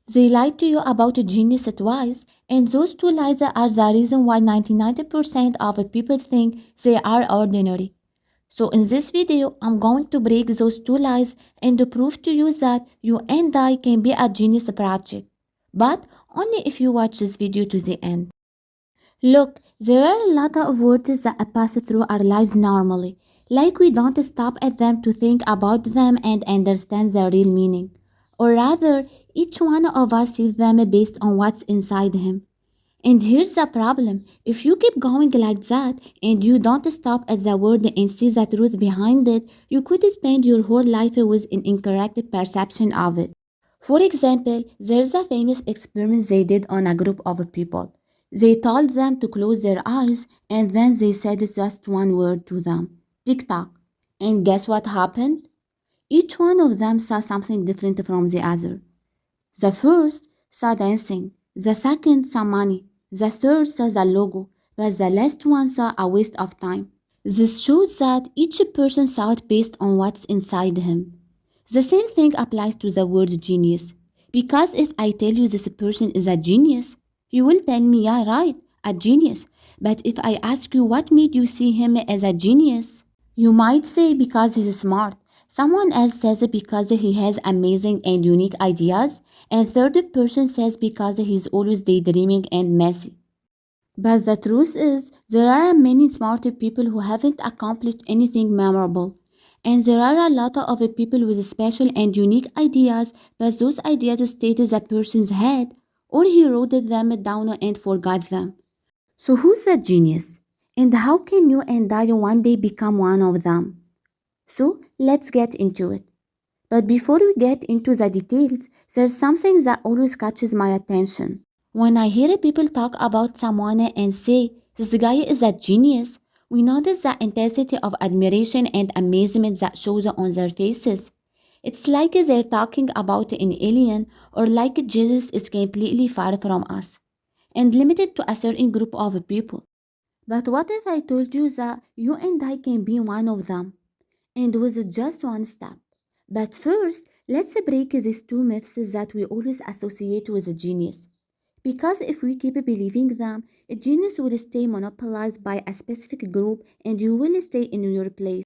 They lied to you about a genius twice, and those two lies are the reason why 99% of people think they are ordinary. So in this video, I'm going to break those two lies and to prove to you that you and I can be a genius project. But only if you watch this video to the end. Look, there are a lot of words that pass through our lives normally, like we don't stop at them to think about them and understand their real meaning. Or rather, each one of us sees them based on what's inside him. And here's the problem. If you keep going like that and you don't stop at the word and see the truth behind it, you could spend your whole life with an incorrect perception of it. For example, there's a famous experiment they did on a group of people. They told them to close their eyes and then they said just one word to them, tick tock. And guess what happened? Each one of them saw something different from the other. The first saw dancing, the second saw money, the third saw the logo, but the last one saw a waste of time. This shows that each person saw it based on what's inside him. The same thing applies to the word genius. Because if I tell you this person is a genius, you will tell me, yeah, right, a genius. But if I ask you what made you see him as a genius, you might say because he's smart. Someone else says it because he has amazing and unique ideas. And third person says because he's always daydreaming and messy. But the truth is, there are many smart people who haven't accomplished anything memorable. And there are a lot of people with special and unique ideas, but those ideas stayed in the person's head, or he wrote them down and forgot them. So who's a genius? And how can you and I one day become one of them? So let's get into it. But before we get into the details, there's something that always catches my attention. When I hear people talk about someone and say, this guy is a genius, we notice the intensity of admiration and amazement that shows on their faces. It's like they're talking about an alien or like Jesus is completely far from us and limited to a certain group of people. But what if I told you that you and I can be one of them? And with just one step. But first, let's break these two myths that we always associate with a genius. Because if we keep believing them, a genius will stay monopolized by a specific group and you will stay in your place.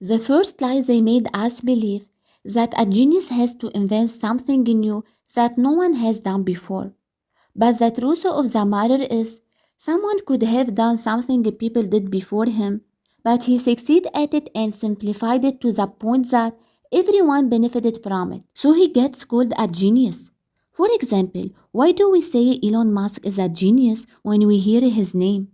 The first lie they made us believe that a genius has to invent something new that no one has done before. But the truth of the matter is, someone could have done something people did before him, but he succeeded at it and simplified it to the point that everyone benefited from it. So he gets called a genius. For example, why do we say Elon Musk is a genius when we hear his name?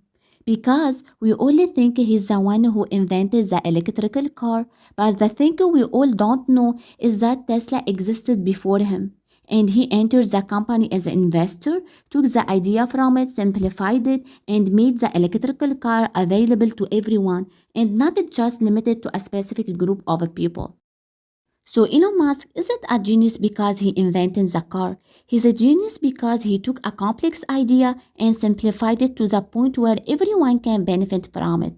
Because we only think he's the one who invented the electrical car, but the thing we all don't know is that Tesla existed before him. And he entered the company as an investor, took the idea from it, simplified it, and made the electrical car available to everyone and not just limited to a specific group of people. So Elon Musk isn't a genius because he invented the car. He's a genius because he took a complex idea and simplified it to the point where everyone can benefit from it.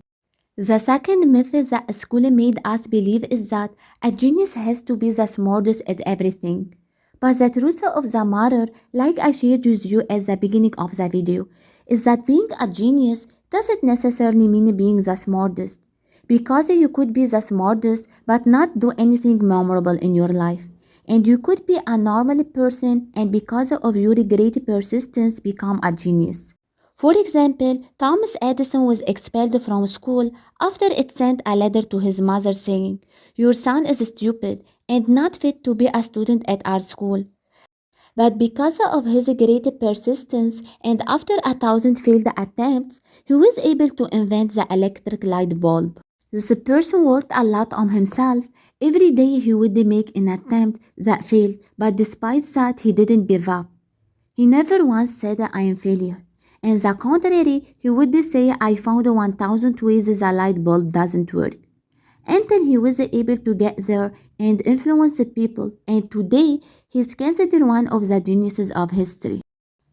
The second myth that school made us believe is that a genius has to be the smartest at everything. But the truth of the matter, like I shared with you at the beginning of the video, is that being a genius doesn't necessarily mean being the smartest. Because you could be the smartest but not do anything memorable in your life. And you could be a normal person and because of your great persistence become a genius. For example, Thomas Edison was expelled from school after it sent a letter to his mother saying, "Your son is stupid and not fit to be a student at our school." But because of his great persistence and after 1,000 failed attempts, he was able to invent the electric light bulb. This person worked a lot on himself. Every day he would make an attempt that failed, but despite that, he didn't give up. He never once said, "I am failure." On the contrary, he would say, "I found 1,000 ways the light bulb doesn't work." Until he was able to get there and influence people, and today he is considered one of the geniuses of history.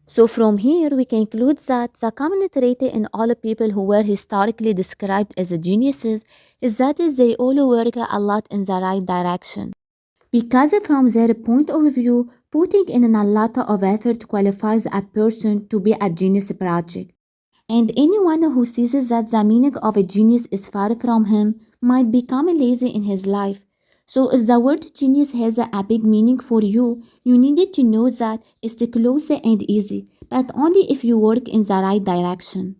So from here, we conclude that the common trait in all people who were historically described as geniuses is that they all work a lot in the right direction. Because from their point of view, Putting in a lot of effort qualifies a person to be a genius project. And anyone who sees that the meaning of a genius is far from him might become lazy in his life. So if the word genius has a big meaning for you, you needed to know that it's close and easy, but only if you work in the right direction.